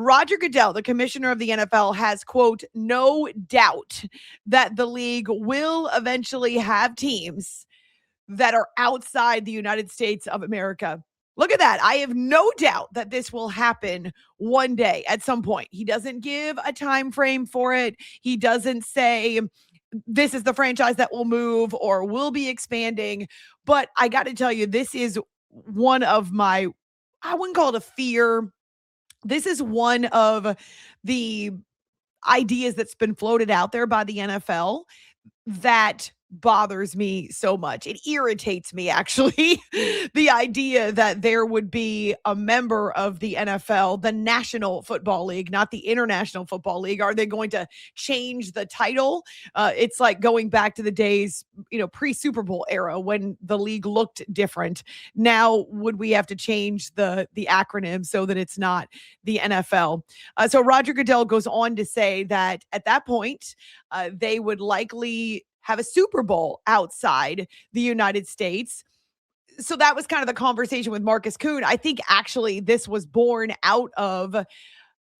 Roger Goodell, the commissioner of the NFL, has, quote, no doubt that the league will eventually have teams that are outside the United States of America. Look at that. I have no doubt that this will happen one day at some point. He doesn't give a time frame for it. He doesn't say this is the franchise that will move or will be expanding. But I got to tell you, this is one of my, I wouldn't call it a fear. This is one of the ideas that's been floated out there by the NFL that bothers me so much. It irritates me, actually, the idea that there would be a member of the NFL, the National Football League, not the International Football League. Are they going to change the title? It's like going back to the days, pre-Super Bowl era when the league looked different. Now, would we have to change the acronym so that it's not the NFL? So Roger Goodell goes on to say that at that point, they would likely have a Super Bowl outside the United States. So that was kind of the conversation with Marcus Kuhn. I think actually this was born out of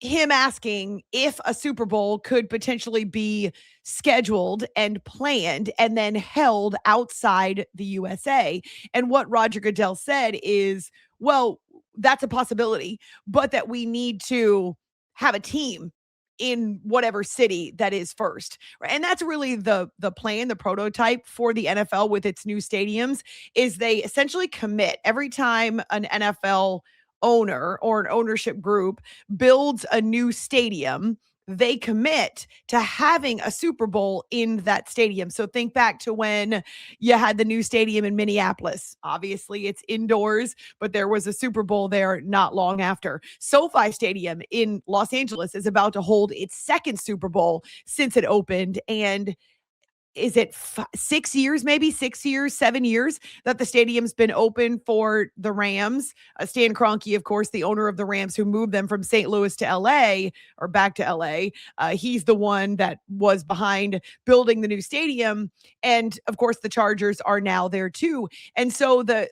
him asking if a Super Bowl could potentially be scheduled and planned and then held outside the USA. And what Roger Goodell said is, well, that's a possibility, but that we need to have a team in whatever city that is first. And that's really the plan, the prototype for the NFL with its new stadiums is they essentially commit every time an NFL owner or an ownership group builds a new stadium, they commit to having a Super Bowl in that stadium. So think back to when you had the new stadium in Minneapolis. Obviously, it's indoors, but there was a Super Bowl there not long after. SoFi Stadium in Los Angeles is about to hold its second Super Bowl since it opened. And is it 6 years, maybe 6 years, 7 years that the stadium's been open for the Rams? Stan Kroenke, of course, the owner of the Rams who moved them from St. Louis to LA or back to LA. He's the one that was behind building the new stadium. And of course, the Chargers are now there too. And so the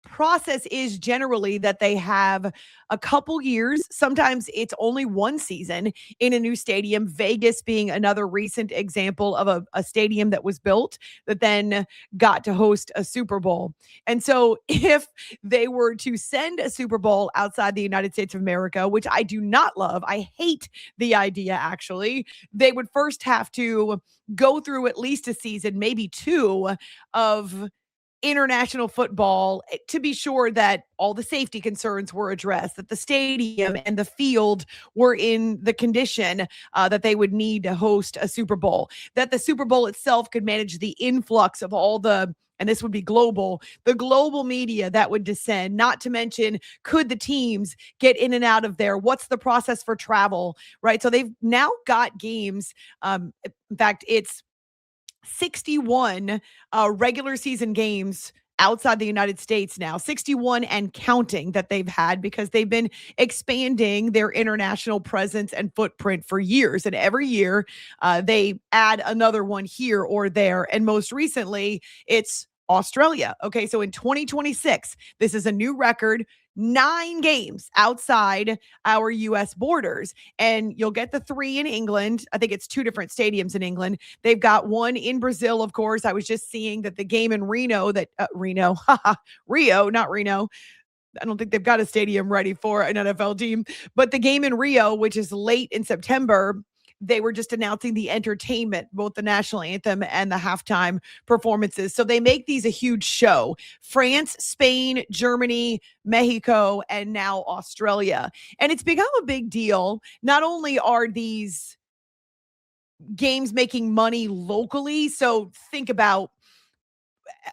process is generally that they have a couple years. Sometimes it's only one season in a new stadium, Vegas being another recent example of a stadium that was built that then got to host a Super Bowl. And so if they were to send a Super Bowl outside the United States of America, which I do not love, I hate the idea actually, they would first have to go through at least a season, maybe two, of international football to be sure that all the safety concerns were addressed, that the stadium and the field were in the condition that they would need to host a Super Bowl, that the Super Bowl itself could manage the influx of all the, and this would be global, the global media that would descend, not to mention, could the teams get in and out of there? What's the process for travel, right? So they've now got games. In fact, it's 61 regular season games outside the United States now, 61 and counting that they've had because they've been expanding their international presence and footprint for years. And every year they add another one here or there. And most recently, it's Australia. Okay, so in 2026, this is a new record. 9 games outside our U.S. borders. And you'll get the 3 in England. I think it's 2 different stadiums in England. They've got one in Brazil, of course. I was just seeing that the game in Rio, not Reno. I don't think they've got a stadium ready for an NFL team. But the game in Rio, which is late in September, they were just announcing the entertainment, both the national anthem and the halftime performances. So they make these a huge show. France, Spain, Germany, Mexico, and now Australia. And it's become a big deal. Not only are these games making money locally, so think about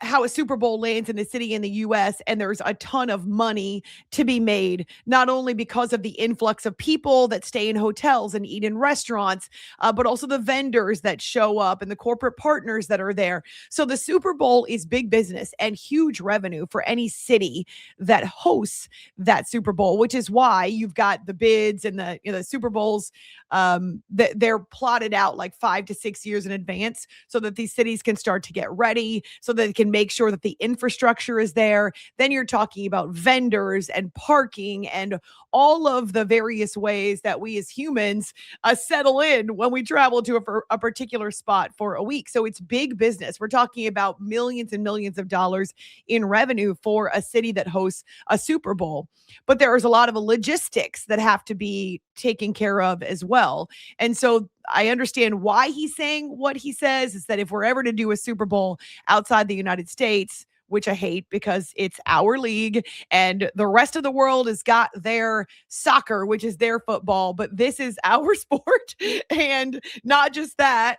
how a Super Bowl lands in a city in the US and there's a ton of money to be made, not only because of the influx of people that stay in hotels and eat in restaurants, but also the vendors that show up and the corporate partners that are there. So the Super Bowl is big business and huge revenue for any city that hosts that Super Bowl, which is why you've got the bids and the Super Bowls that they're plotted out like 5 to 6 years in advance so that these cities can start to get ready, so that they can make sure that the infrastructure is there. Then you're talking about vendors and parking and all of the various ways that we as humans settle in when we travel to a particular spot for a week. So it's big business. We're talking about millions and millions of dollars in revenue for a city that hosts a Super Bowl. But there's a lot of logistics that have to be taken care of as well. And so I understand why he's saying what he says is that if we're ever to do a Super Bowl outside the United States, which I hate because it's our league and the rest of the world has got their soccer, which is their football, but this is our sport. And not just that,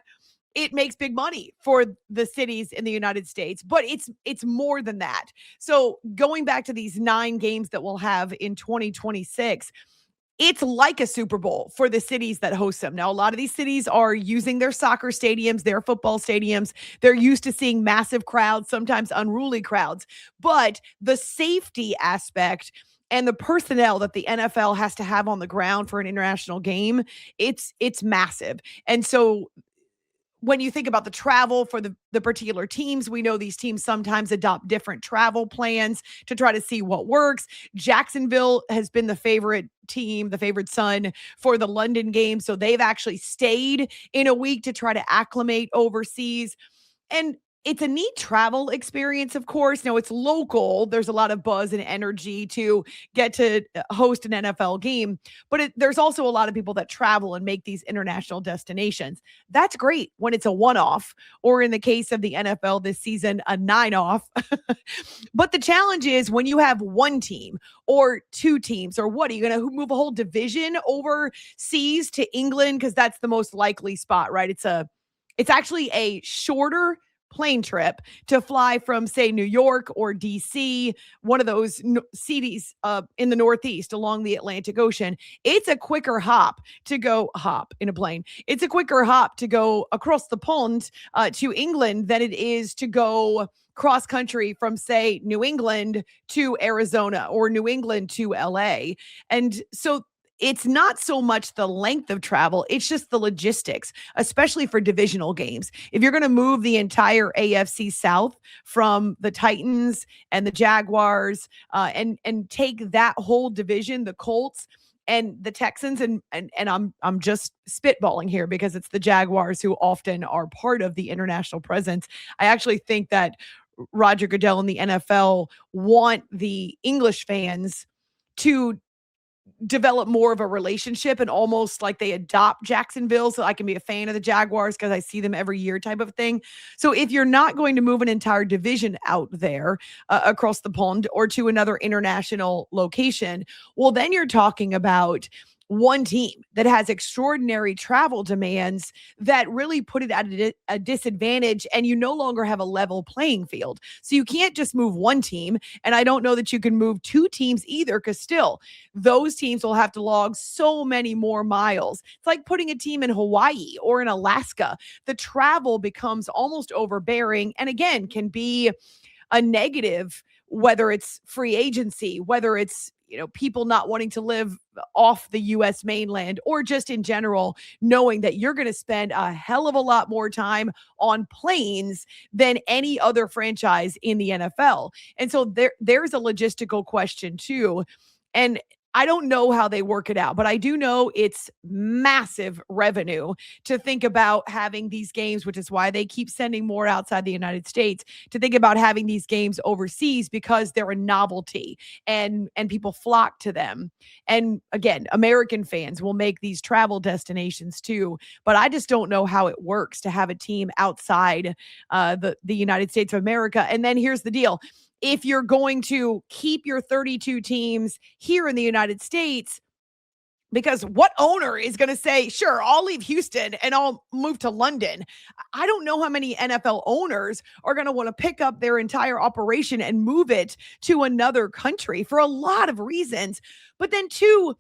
it makes big money for the cities in the United States, but it's more than that. So going back to these 9 games that we'll have in 2026, it's like a Super Bowl for the cities that host them. Now, a lot of these cities are using their soccer stadiums, their football stadiums. They're used to seeing massive crowds, sometimes unruly crowds. But the safety aspect and the personnel that the NFL has to have on the ground for an international game, it's massive. And so when you think about the travel for the particular teams, we know these teams sometimes adopt different travel plans to try to see what works. Jacksonville has been the favorite team, the favorite son for the London game. So they've actually stayed in a week to try to acclimate overseas. And it's a neat travel experience, of course. Now, it's local. There's a lot of buzz and energy to get to host an NFL game, but there's also a lot of people that travel and make these international destinations. That's great when it's a one-off, or in the case of the NFL this season, a 9-off. But the challenge is when you have one team or two teams, or what, are you going to move a whole division overseas to England? Because that's the most likely spot, right? It's actually a shorter plane trip to fly from, say, New York or DC, one of those cities in the Northeast along the Atlantic Ocean. It's a quicker hop in a plane. It's a quicker hop to go across the pond to England than it is to go cross country from, say, New England to Arizona or New England to LA. And so it's not so much the length of travel, it's just the logistics, especially for divisional games. If you're going to move the entire AFC South from the Titans and the Jaguars and take that whole division, the Colts and the Texans, and I'm just spitballing here because it's the Jaguars who often are part of the international presence. I actually think that Roger Goodell and the NFL want the English fans to develop more of a relationship and almost like they adopt Jacksonville so I can be a fan of the Jaguars because I see them every year type of thing. So if you're not going to move an entire division out there across the pond or to another international location, well, then you're talking about one team that has extraordinary travel demands that really put it at a disadvantage, and you no longer have a level playing field. So you can't just move one team, and I don't know that you can move two teams either, because still those teams will have to log so many more miles. It's like putting a team in Hawaii or in Alaska. The travel becomes almost overbearing, and again can be a negative, whether it's free agency, whether it's people not wanting to live off the US mainland, or just in general, knowing that you're going to spend a hell of a lot more time on planes than any other franchise in the NFL. And so there's a logistical question too. And I don't know how they work it out, but I do know it's massive revenue to think about having these games, which is why they keep sending more outside the United States, to think about having these games overseas because they're a novelty and people flock to them. And again, American fans will make these travel destinations too, but I just don't know how it works to have a team outside the United States of America. And then here's the deal. If you're going to keep your 32 teams here in the United States, because what owner is going to say, sure, I'll leave Houston and I'll move to London? I don't know how many NFL owners are going to want to pick up their entire operation and move it to another country for a lot of reasons. But then two,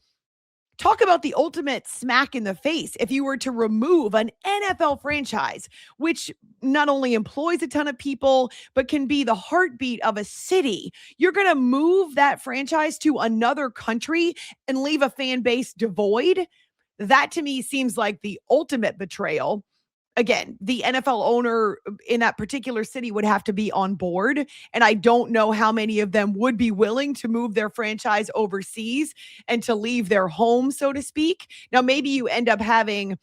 talk about the ultimate smack in the face. If you were to remove an NFL franchise, which not only employs a ton of people, but can be the heartbeat of a city, you're going to move that franchise to another country and leave a fan base devoid. That to me seems like the ultimate betrayal. again, the NFL owner in that particular city would have to be on board. And I don't know how many of them would be willing to move their franchise overseas and to leave their home, so to speak. Now, maybe you end up having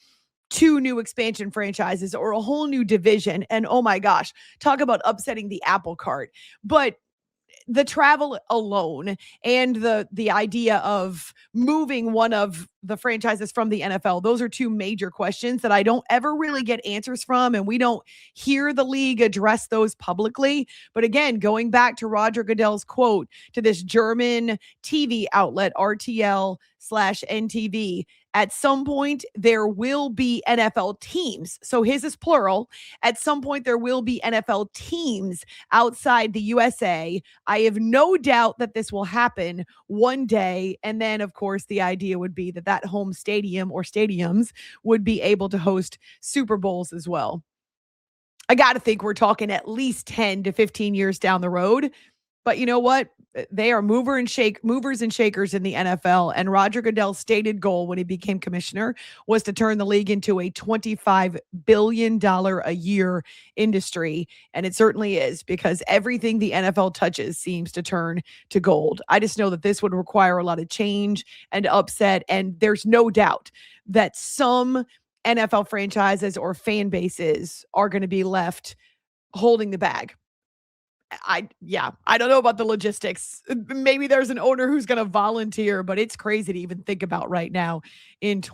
two new expansion franchises or a whole new division. And oh my gosh, talk about upsetting the apple cart. But the travel alone and the idea of moving one of the franchises from the NFL, those are two major questions that I don't ever really get answers from, and we don't hear the league address those publicly. But again, going back to Roger Goodell's quote to this German TV outlet, RTL/NTV, at some point there will be NFL teams. So his is plural. At some point there will be NFL teams outside the USA. I have no doubt that this will happen one day. And then, of course, the idea would be that that home stadium or stadiums would be able to host Super Bowls as well. I got to think we're talking at least 10 to 15 years down the road. But you know what? They are movers and shakers in the NFL. And Roger Goodell's stated goal when he became commissioner was to turn the league into a $25 billion a year industry. And it certainly is, because everything the NFL touches seems to turn to gold. I just know that this would require a lot of change and upset. And there's no doubt that some NFL franchises or fan bases are going to be left holding the bag. I don't know about the logistics. Maybe there's an owner who's going to volunteer, but it's crazy to even think about right now in